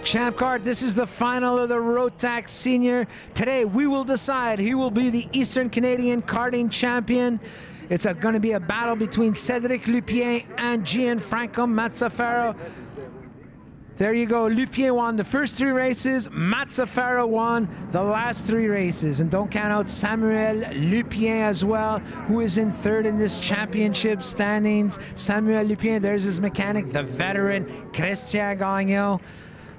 CHAMPKART, this is the final of the Rotax Senior. Today we will decide who will be the Eastern Canadian karting champion. It's going to be a battle between Cedric Lupien and Gianfranco Mazzaferro. There you go. Lupien won the first 3 races. Mazzaferro won the last 3 races. And don't count out Samuel Lupien as well, who is in 3rd in this championship standings. Samuel Lupien, there's his mechanic, the veteran Christian Gagnon.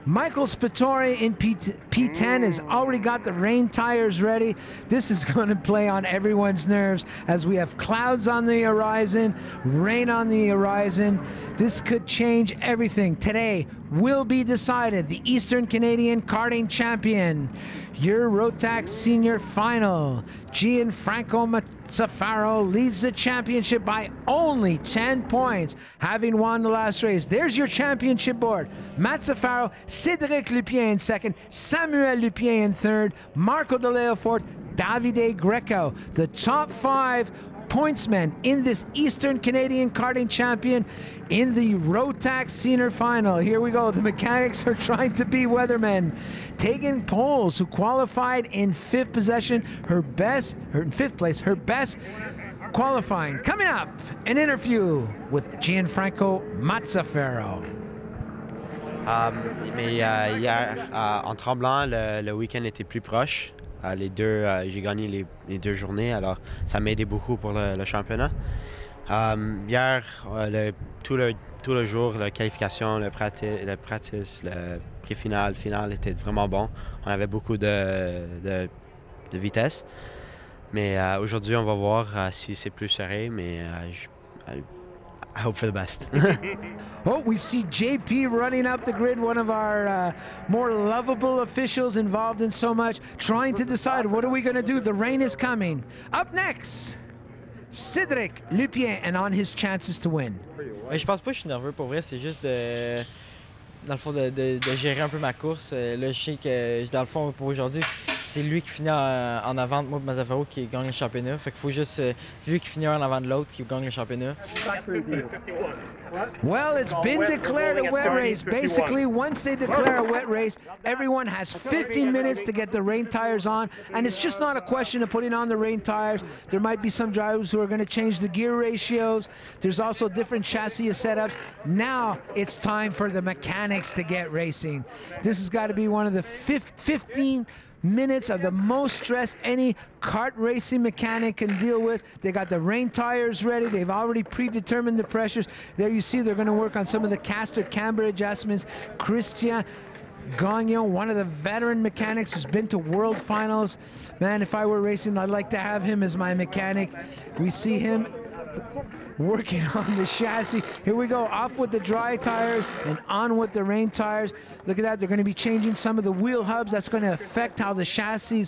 Michael Spatore in P10 has already got the rain tires ready. This is going to play on everyone's nerves as we have clouds on the horizon, rain on the horizon. This could change everything. Today will be decided the Eastern Canadian karting champion. Your Rotax Senior Final. Gianfranco Mazzaferro leads the championship by only 10 points, having won the last race. There's your championship board. Mazzaferro, Cedric Lupien in 2nd, Samuel Lupien in 3rd, Marco De Leo 4th, Davide Greco. The top 5 pointsmen in this Eastern Canadian karting champion in the Rotax Senior Final. Here we go. The mechanics are trying to be weathermen. Tegan Poles, who qualified in 5th position, in 5th place, her best qualifying. Coming up, an interview with Gianfranco Mazzaferro. Mais hier, en tremblant, le week-end était plus proche. J'ai gagné les 2 journées, alors ça m'a aidé beaucoup pour le championnat. Hier, tout le jour, la qualification, le practice, le pré-final, final était vraiment bon. On avait beaucoup de vitesse. Mais aujourd'hui, on va voir si c'est plus serré, mais I hope for the best. Oh, we see JP running up the grid, one of our more lovable officials involved in so much, trying to decide what are we going to do. The rain is coming. Up next, Cedric Lupien, and on his chances to win. Je pense pas que je suis nerveux pour vrai, c'est juste dans le fond de gérer un peu ma course. Là, je sais que dans le fond pour aujourd'hui, c'est lui qui finit en avant de moi, Mazzaferro, qui gagne le championnat. Fait qu'il faut juste, c'est lui qui finit en avant de l'autre qui gagne le championnat. Well, it's been declared a wet race. Basically, once they declare a wet race, everyone has 15 minutes to get the rain tires on, and it's just not a question of putting on the rain tires. There might be some drivers who are going to change the gear ratios. There's also different chassis setups. Now it's time for the mechanics to get racing. This has got to be one of the 15 minutes of the most stress any kart racing mechanic can deal with. They got the rain tires ready. They've already predetermined the pressures. There you see they're going to work on some of the caster camber adjustments. Christian Gagnon, one of the veteran mechanics, has been to world finals. Man, if I were racing, I'd like to have him as my mechanic. We see him working on the chassis. Here we go, off with the dry tires and on with the rain tires. Look at that, they're going to be changing some of the wheel hubs. That's going to affect how the chassis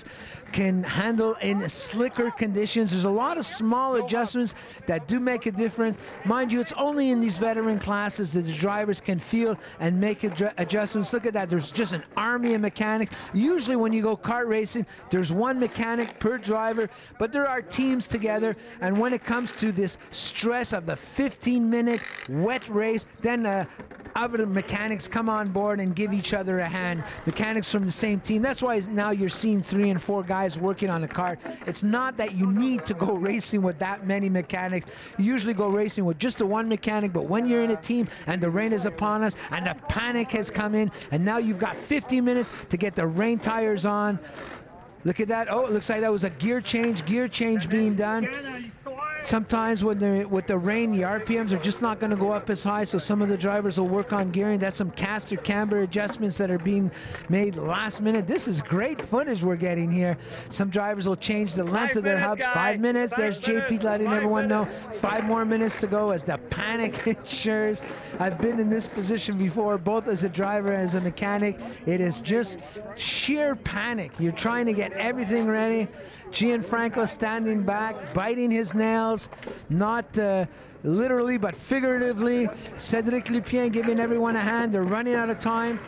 can handle in slicker conditions. There's a lot of small adjustments that do make a difference. Mind you, it's only in these veteran classes that the drivers can feel and make adjustments. Look at that, there's just an army of mechanics. Usually when you go kart racing, there's one mechanic per driver, but there are teams together, and when it comes to this stress of the 15-minute wet race, then other mechanics come on board and give each other a hand. Mechanics from the same team. That's why now you're seeing 3 and 4 guys working on the kart. It's not that you need to go racing with that many mechanics. You usually go racing with just the one mechanic, but when you're in a team and the rain is upon us and the panic has come in, and now you've got 15 minutes to get the rain tires on. Look at that. Oh, it looks like that was a gear change being done. Sometimes with the rain, the RPMs are just not going to go up as high, so some of the drivers will work on gearing. That's some caster camber adjustments that are being made last minute. This is great footage we're getting here. Some drivers will change the length of their hubs. 5 minutes. There's JP letting everyone know 5 more minutes to go as the panic ensures. I've been in this position before, both as a driver and as a mechanic. It is just sheer panic. You're trying to get everything ready. Gianfranco standing back, biting his nails, not literally but figuratively. Cedric Lupien giving everyone a hand. They're running out of time.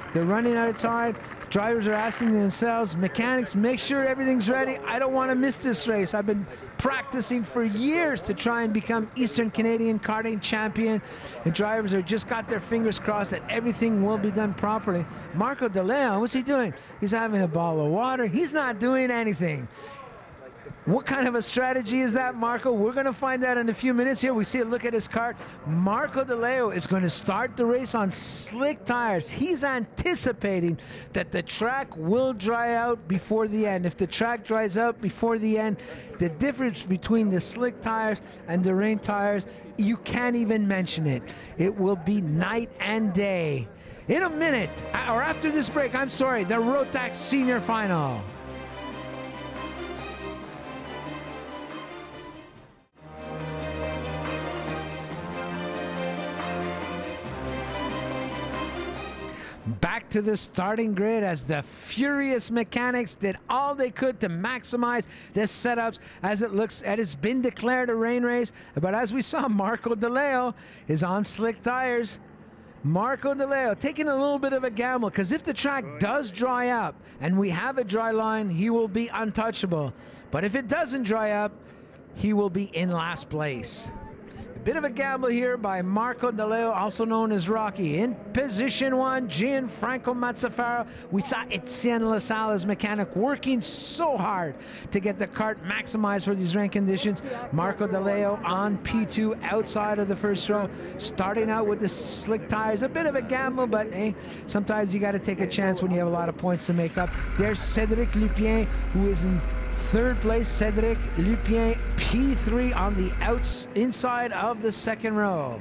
Drivers are asking themselves, mechanics, make sure everything's ready. I don't want to miss this race. I've been practicing for years to try and become Eastern Canadian karting champion. And drivers are just got their fingers crossed that everything will be done properly. Marco De Leon, what's he doing? He's having a bottle of water. He's not doing anything. What kind of a strategy is that, Marco? We're going to find out in a few minutes here. We see a look at his kart. Marco De Leon is going to start the race on slick tires. He's anticipating that the track will dry out before the end. If the track dries out before the end, the difference between the slick tires and the rain tires, you can't even mention it. It will be night and day. In a minute, or after this break, I'm sorry, the Rotax Senior Final. Back to the starting grid as the furious mechanics did all they could to maximize the setups as it looks at it's been declared a rain race. But as we saw, Marco De Leon is on slick tires. Marco De Leon taking a little bit of a gamble, because if the track does dry up and we have a dry line, he will be untouchable. But if it doesn't dry up, he will be in last place. Bit of a gamble here by Marco De Leon, also known as Rocky. In position 1, Gianfranco Mazzaferro. We saw Etienne LaSalle's mechanic working so hard to get the kart maximized for these rain conditions. Marco De Leon on P2 outside of the first row, starting out with the slick tires. A bit of a gamble, but hey, sometimes you got to take a chance when you have a lot of points to make up. There's Cédric Lupien, who is in third place. Cédric Lupien, P3 on the inside of the second row.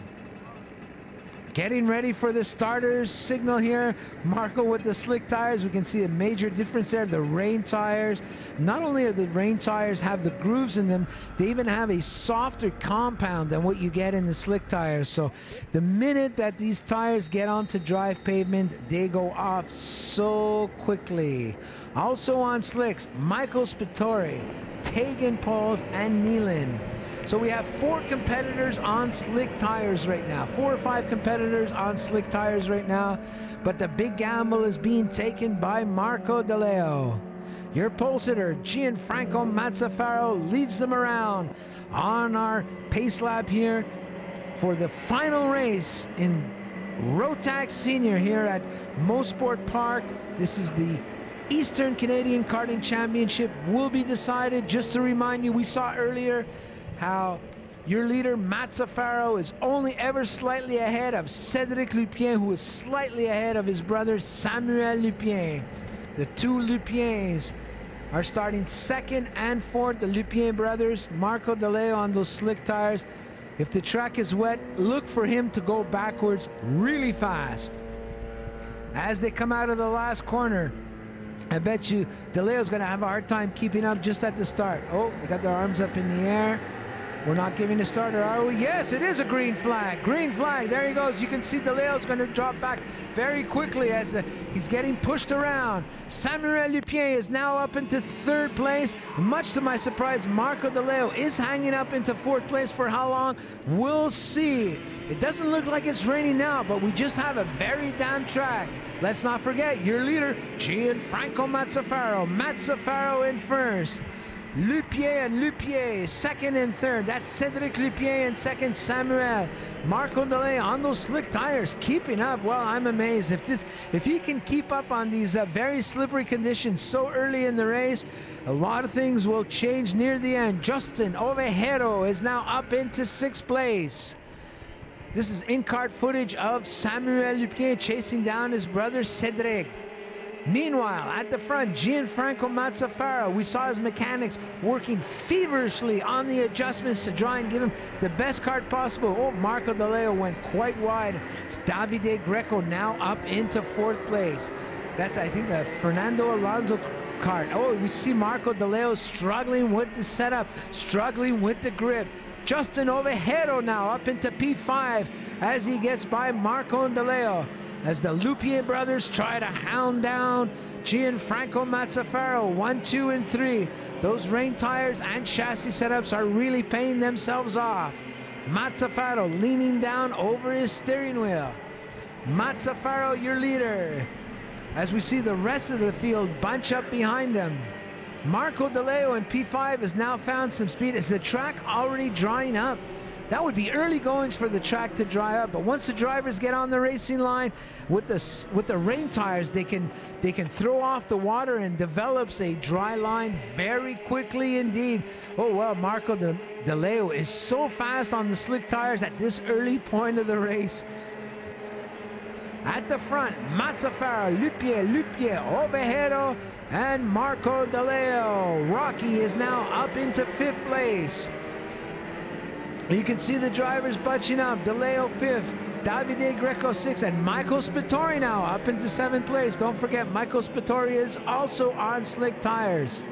Getting ready for the starters signal here. Marco with the slick tires. We can see a major difference there. The rain tires. Not only are the rain tires have the grooves in them, they even have a softer compound than what you get in the slick tires. So the minute that these tires get onto dry pavement, they go off so quickly. Also on slicks, Michael Spittori, Tegan Pauls, and Nealon. So we have 4 competitors on slick tires right now. 4 or 5 competitors on slick tires right now. But the big gamble is being taken by Marco De Leon. Your pole sitter, Gianfranco Mazzaferro, leads them around on our pace lap here for the final race in Rotax Senior here at GOSPORT Park. This is the Eastern Canadian Karting Championship. Will be decided. Just to remind you, we saw earlier how your leader Mazzaferro is only ever slightly ahead of Cédric Lupien, who is slightly ahead of his brother Samuel Lupien. The 2 Lupiens are starting 2nd and 4th. The Lupien brothers, Marco De Leon on those slick tires. If the track is wet, look for him to go backwards really fast. As they come out of the last corner, I bet you De Leon's going to have a hard time keeping up just at the start. Oh, they got their arms up in the air. We're not giving a starter, are we? Yes, it is a green flag. Green flag. There he goes. You can see De Leon's going to drop back very quickly as he's getting pushed around. Samuel Lupien is now up into 3rd place. Much to my surprise, Marco De Leon is hanging up into 4th place. For how long? We'll see. It doesn't look like it's raining now, but we just have a very damp track. Let's not forget your leader, Gianfranco Mazzaferro. Mazzaferro in 1st. Lupien and Lupien 2nd and 3rd. That's Cédric Lupien in 2nd. Samuel. Marco De Leon on those slick tires, keeping up. Well, I'm amazed. If he can keep up on these very slippery conditions so early in the race, a lot of things will change near the end. Justin Ovejero is now up into 6th place. This is in-kart footage of Samuel Lupien chasing down his brother Cédric. Meanwhile, at the front, Gianfranco Mazzaferro, we saw his mechanics working feverishly on the adjustments to try and give him the best kart possible. Oh, Marco De Leon went quite wide. It's Davide Greco now up into 4th place. That's, I think, a Fernando Alonso kart. Oh, we see Marco De Leon struggling with the setup, struggling with the grip. Justin Ovejero now up into P5 as he gets by Marco De Leon, as the Lupien brothers try to hound down Gianfranco Mazzaferro. 1, 2, and 3. Those rain tires and chassis setups are really paying themselves off. Mazzaferro leaning down over his steering wheel. Mazzaferro, your leader. as we see the rest of the field bunch up behind them. Marco De Leo in P5 has now found some speed. Is the track already drying up? That would be early goings for the track to dry up, but once the drivers get on the racing line with the rain tires, they can throw off the water and develops a dry line very quickly indeed. Oh well, Marco De Leo is so fast on the slick tires at this early point of the race. At the front, Mazzaferro, Lupier, Ovejero, and Marco De Leo. Rocky is now up into 5th place. You can see the drivers bunching up. De Leo 5th, Davide Greco 6th, and Michael Spattori now up into 7th place. Don't forget, Michael Spattori is also on slick tires.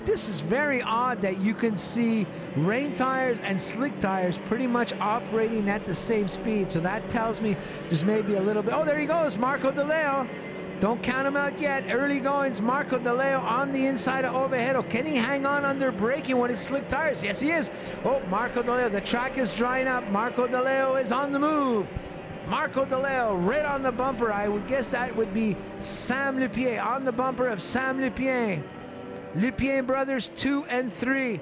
This is very odd that you can see rain tires and slick tires pretty much operating at the same speed. So that tells me there's maybe a little bit. Oh, there he goes, Marco De Leo. Don't count him out yet. Early goings, Marco De Leo on the inside of Ovejero. Can he hang on under braking with his slick tires? Yes, he is. Oh, Marco De Leo, the track is drying up. Marco De Leo is on the move. Marco De Leo right on the bumper. I would guess that would be Sam Lupier on the bumper of Sam Lupier. Lupier brothers 2 and 3.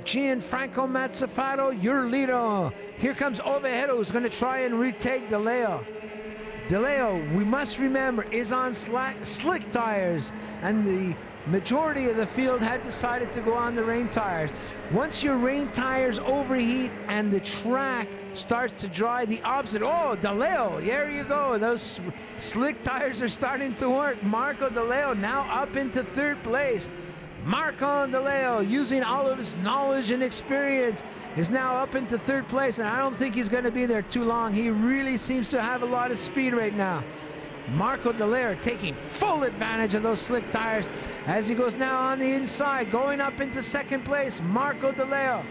Gianfranco Mazzaferro, your leader. Here comes Ovejero, who's going to try and retake De Leo. De Leo, we must remember, is on slick tires, and the majority of the field had decided to go on the rain tires. Once your rain tires overheat and the track starts to dry, the opposite. Oh, De Leo, there you go. Those slick tires are starting to work. Marco De Leo now up into 3rd place. Marco De Leo, using all of his knowledge and experience, is now up into 3rd place, and I don't think he's going to be there too long. He really seems to have a lot of speed right now. Marco De Leo taking full advantage of those slick tires as he goes now on the inside, going up into 2nd place. Marco De Leo,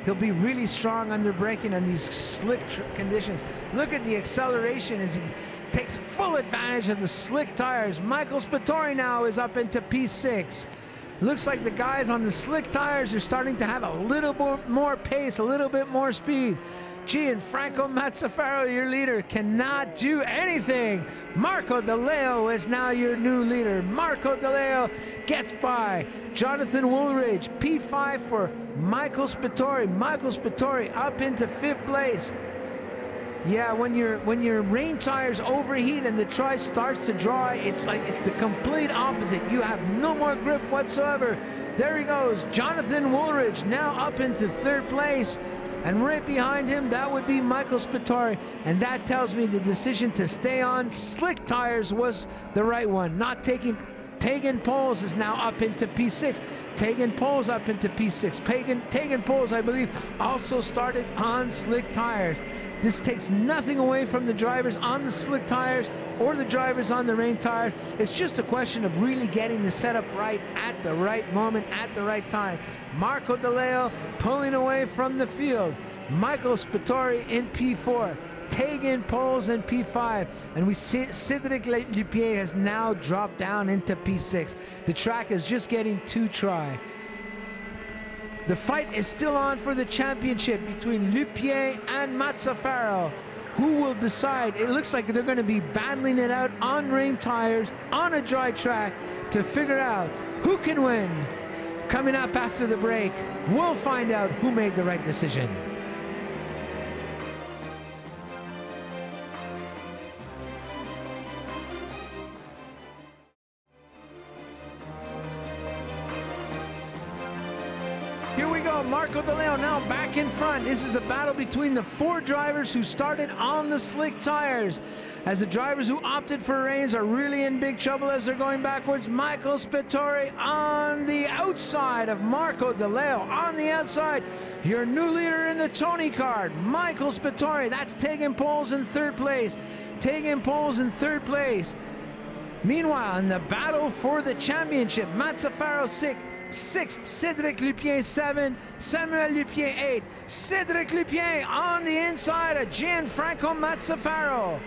he'll be really strong under braking on these slick conditions. Look at the acceleration as he takes full advantage of the slick tires. Michael Spattori now is up into P6. Looks like the guys on the slick tires are starting to have a little bit more pace, a little bit more speed. Gianfranco Mazzaferro, your leader, cannot do anything. Marco De Leo is now your new leader. Marco De Leo gets by Jonathan Woolridge. P5 for Michael Spattori. Michael Spattori up into 5th place. Yeah, when your rain tires overheat and the tri starts to dry, it's the complete opposite. You have no more grip whatsoever. There he goes, Jonathan Woolridge now up into 3rd place, and right behind him that would be Michael Spattori, and that tells me the decision to stay on slick tires was the right one. Not taking Tegan Poles is now up into P6. Tegan Poles up into P6. Tegan Poles, I believe, also started on slick tires. This takes nothing away from the drivers on the slick tires or the drivers on the rain tires. It's just a question of really getting the setup right at the right moment, at the right time. Marco De Leo pulling away from the field. Michael Spattori in P4. Tegan Poles in P5. And we see Cedric Lupier has now dropped down into P6. The track is just getting too dry. The fight is still on for the championship between Lupier and Mazzaferro. Who will decide? It looks like they're going to be battling it out on rain tires, on a dry track, to figure out who can win. Coming up after the break, we'll find out who made the right decision. Here we go, Marco De Leo now back in front. This is a battle between the 4 drivers who started on the slick tires. As the drivers who opted for rains are really in big trouble as they're going backwards. Michael Spattori on the outside of Marco De Leo. On the outside, your new leader in the Tony card, Michael Spattori. That's Tegan Poles in 3rd place. Tegan Poles in 3rd place. Meanwhile, in the battle for the championship, Mazzaferro 6, Cedric Lupier 7, Samuel Lupier 8. Cedric Lupier on the inside of Gianfranco Mazzaferro.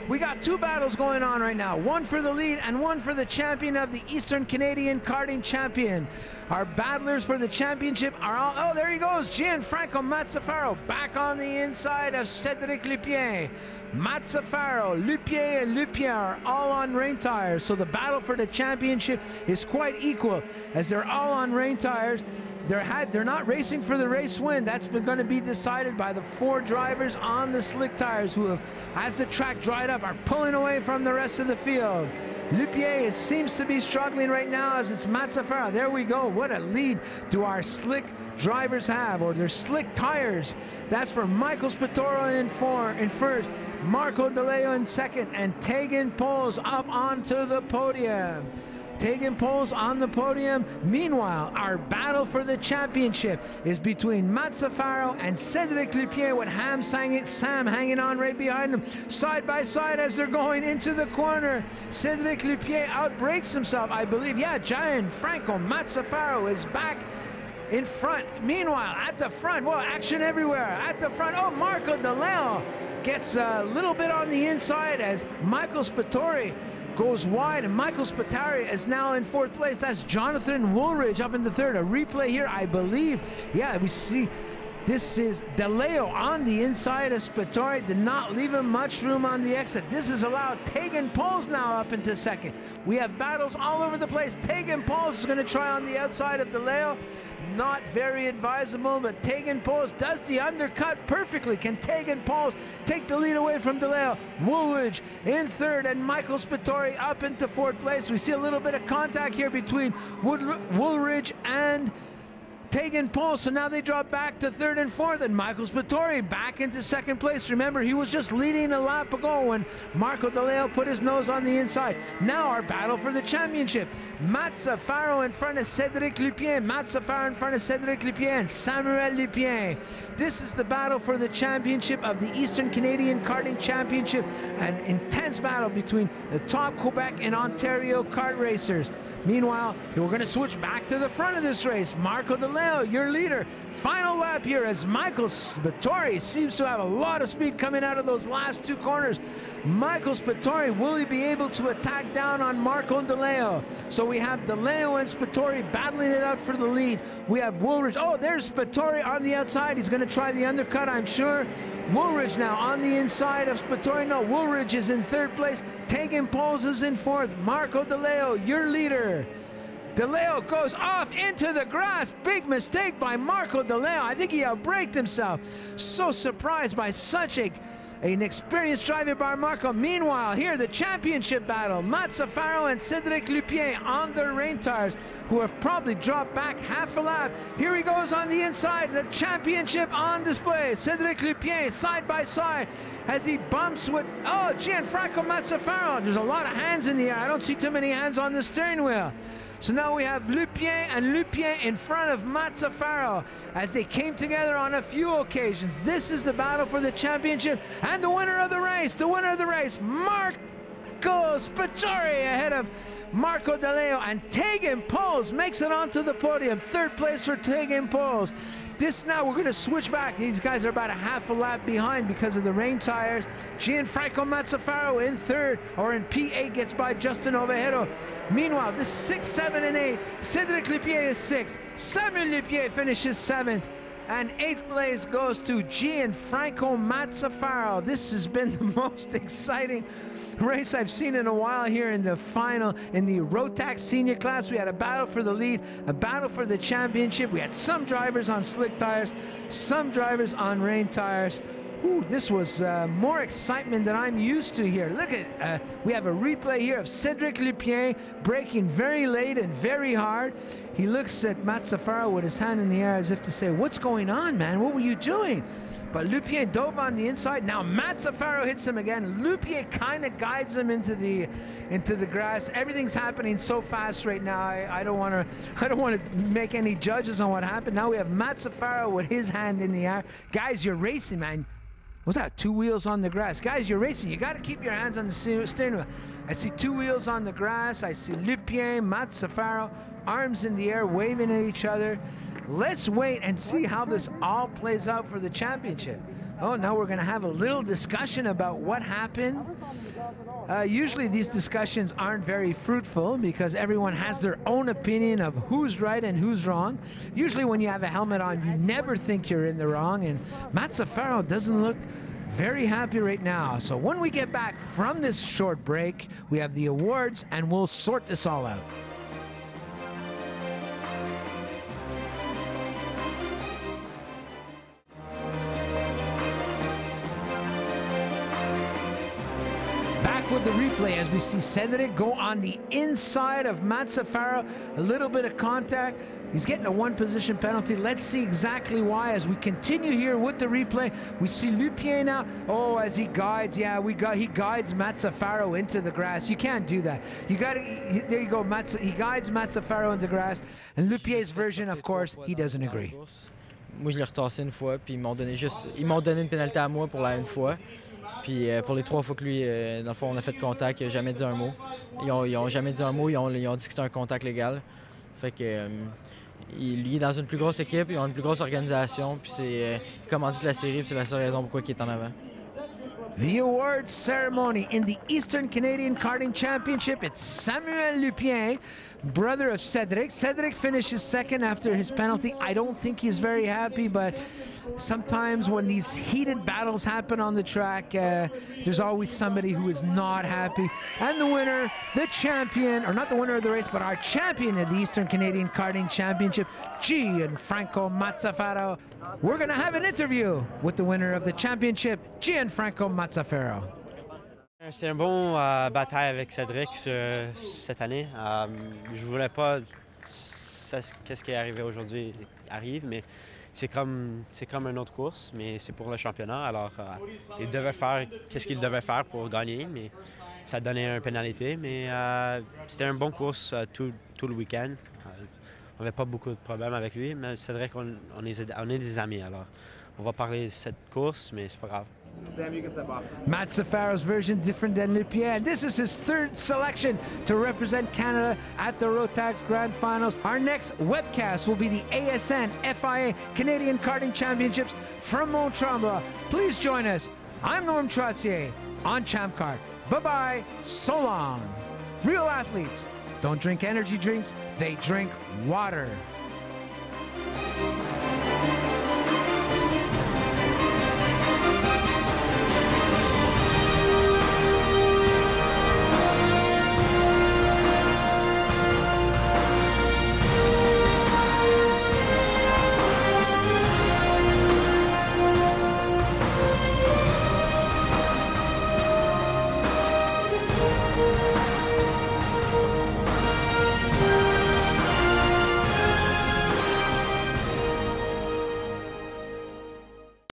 We got 2 battles going on right now, one for the lead and one for the champion of the Eastern Canadian Karting Champion. Our battlers for the championship are all, oh, there he goes, Gianfranco Mazzaferro back on the inside of Cedric Lupier. Mazzaferro, Lupier, and Lupier are all on rain tires, so the battle for the championship is quite equal as they're all on rain tires. They're not racing for the race win. That's going to be decided by the 4 drivers on the slick tires who have, as the track dried up, are pulling away from the rest of the field. Lupier seems to be struggling right now as it's Mazzaferro. There we go. What a lead do our slick drivers have, or their slick tires. That's for Michael Spatoro in first, Marco De Leo in second, and Tegan Poles up onto the podium. Tegan Poles on the podium. Meanwhile, our battle for the championship is between Mazzaferro and Cedric Lupier, with Sam hanging on right behind them, side by side as they're going into the corner. Cedric Lupier outbrakes himself, I believe. Yeah, Gianfranco Mazzaferro is back in front. Meanwhile, at the front, well, action everywhere. At the front, oh, Marco De Leo gets a little bit on the inside as Michael Spattori goes wide, and Michael Spatari is now in 4th place. That's Jonathan Woolridge up in the 3rd. A replay here, I believe. Yeah, we see this is De Leo on the inside of Spattori. Did not leave him much room on the exit. This has allowed Tegan Poles now up into 2nd. We have battles all over the place. Tegan Poles is going to try on the outside of De Leo. Not very advisable, but Tegan Poles does the undercut perfectly. Can Tegan Poles take the lead away from De Leo? Woolridge in 3rd, and Michael Spattori up into 4th place. We see a little bit of contact here between Woolridge and Tegan Poles, so now they drop back to 3rd and 4th, and Michael Spattori back into 2nd place. Remember, he was just leading a lap ago when Marco De Leo put his nose on the inside. Now our battle for the championship. Mazzaferro in front of Cedric Lupier. Mazzaferro in front of Cedric Lupier and Samuel Lupier. This is the battle for the championship of the Eastern Canadian Karting Championship. An intense battle between the top Quebec and Ontario kart racers. Meanwhile, we're going to switch back to the front of this race. Marco De Leo, your leader. Final lap here as Michael Spattori seems to have a lot of speed coming out of those last 2 corners. Michael Spattori, will he be able to attack down on Marco De Leo? So we have De Leo and Spattori battling it out for the lead. We have Woolridge. Oh, there's Spattori on the outside. He's going to try the undercut, I'm sure. Woolridge now on the inside of Spattori. No, Woolridge is in 3rd place. Tegan Poles is in 4th. Marco De Leo, your leader. De Leo goes off into the grass. Big mistake by Marco De Leo. I think he outbraked himself. So surprised by such an experienced driver by Marco. Meanwhile, here the championship battle. Mazzaferro and Cedric Lupier on their rain tires, who have probably dropped back half a lap. Here he goes on the inside. The championship on display. Cedric Lupier side by side as he bumps with, oh, Gianfranco Mazzaferro. There's a lot of hands in the air. I don't see too many hands on the steering wheel. So now we have Lupier and Lupier in front of Mazzaferro as they came together on a few occasions. This is the battle for the championship, and the winner of the race, Marco Spattori ahead of Marco De Leo, and Tegan Poles makes it onto the podium. 3rd place for Tegan Poles. This now, we're going to switch back. These guys are about a half a lap behind because of the rain tires. Gianfranco Mazzaferro in 3rd, or in P8, gets by Justin Ovejero. Meanwhile, this 6, 7, and 8. Cedric Lupier is 6th. Samuel Lupier finishes 7th. And 8th place goes to Gianfranco Mazzaferro. This has been the most exciting race I've seen in a while here in the final, in the Rotax senior class. We had a battle for the lead, a battle for the championship. We had some drivers on slick tires, some drivers on rain tires. Ooh, this was more excitement than I'm used to here. Look at, we have a replay here of Cedric Lupier braking very late and very hard. He looks at Mazzaferro with his hand in the air as if to say, what's going on, man? What were you doing? But Lupier dove on the inside. Now Mazzaferro hits him again. Lupier kind of guides him into the grass. Everything's happening so fast right now. I don't want to make any judges on what happened. Now we have Mazzaferro with his hand in the air. Guys, you're racing, man. What's that? 2 wheels on the grass. Guys, you're racing. You got to keep your hands on the steering wheel. I see 2 wheels on the grass. I see Lupier, Mazzaferro, arms in the air, waving at each other. Let's wait and see how this all plays out for the championship. Oh, now we're going to have a little discussion about what happened. Usually these discussions aren't very fruitful because everyone has their own opinion of who's right and who's wrong. Usually when you have a helmet on, you never think you're in the wrong, and Mazzaferro doesn't look very happy right now. So when we get back from this short break, we have the awards and we'll sort this all out. With the replay as we see Cedric go on the inside of Mazzaferro, a little bit of contact. He's getting a one-position penalty. Let's see exactly why as we continue here with the replay. We see Lupien now. Oh, as he guides, he guides Mazzaferro into the grass. You can't do that. You got to, there you go, he guides Mazzaferro into the grass. And Lupien's version, of course, he doesn't agree. Moi, je l'ai retassé une fois, puis ils m'ont donné une pénalité à moi pour la une fois. Puis pour les 3 fois que lui, dans le fond, on a fait contact, il n'a jamais dit un mot. Ils ont jamais dit un mot, ils ont dit que c'était un contact légal. Fait que lui est dans une plus grosse équipe, ils ont une plus grosse organisation, puis c'est comme on dit de la série, puis c'est la seule raison pourquoi il est en avant. The awards ceremony in the Eastern Canadian Karting Championship. It's Samuel Lupien, brother of Cedric. Cedric finishes second after his penalty. I don't think he's very happy, but sometimes when these heated battles happen on the track, there's always somebody who is not happy. And the winner, the champion, or not the winner of the race, but our champion of the Eastern Canadian Karting Championship, Gianfranco Mazzaferro. We're going to have an interview with the winner of the championship, Gianfranco Mazzaferro. C'est un bon bataille avec Cédric cette année. Je voulais pas qu'est-ce qui est arrivé aujourd'hui arrive, mais c'est comme une autre course, mais c'est pour le championnat. Alors, il devait faire qu'est-ce qu'il devait faire pour gagner, mais ça donnait une pénalité. Mais c'était une bonne course tout le week-end. On n'avait pas beaucoup de problèmes avec lui, mais Cédric, on est des amis. Alors, on va parler de cette course, mais c'est pas grave. Sam, you can step off. Mazzaferro's version different than Lupien. This is his 3rd selection to represent Canada at the Rotax Grand Finals. Our next webcast will be the ASN FIA Canadian Karting Championships from Mont-Tremblant. Please join us. I'm Norm Trottier on CHAMPKART. Bye-bye. So long. Real athletes don't drink energy drinks. They drink water.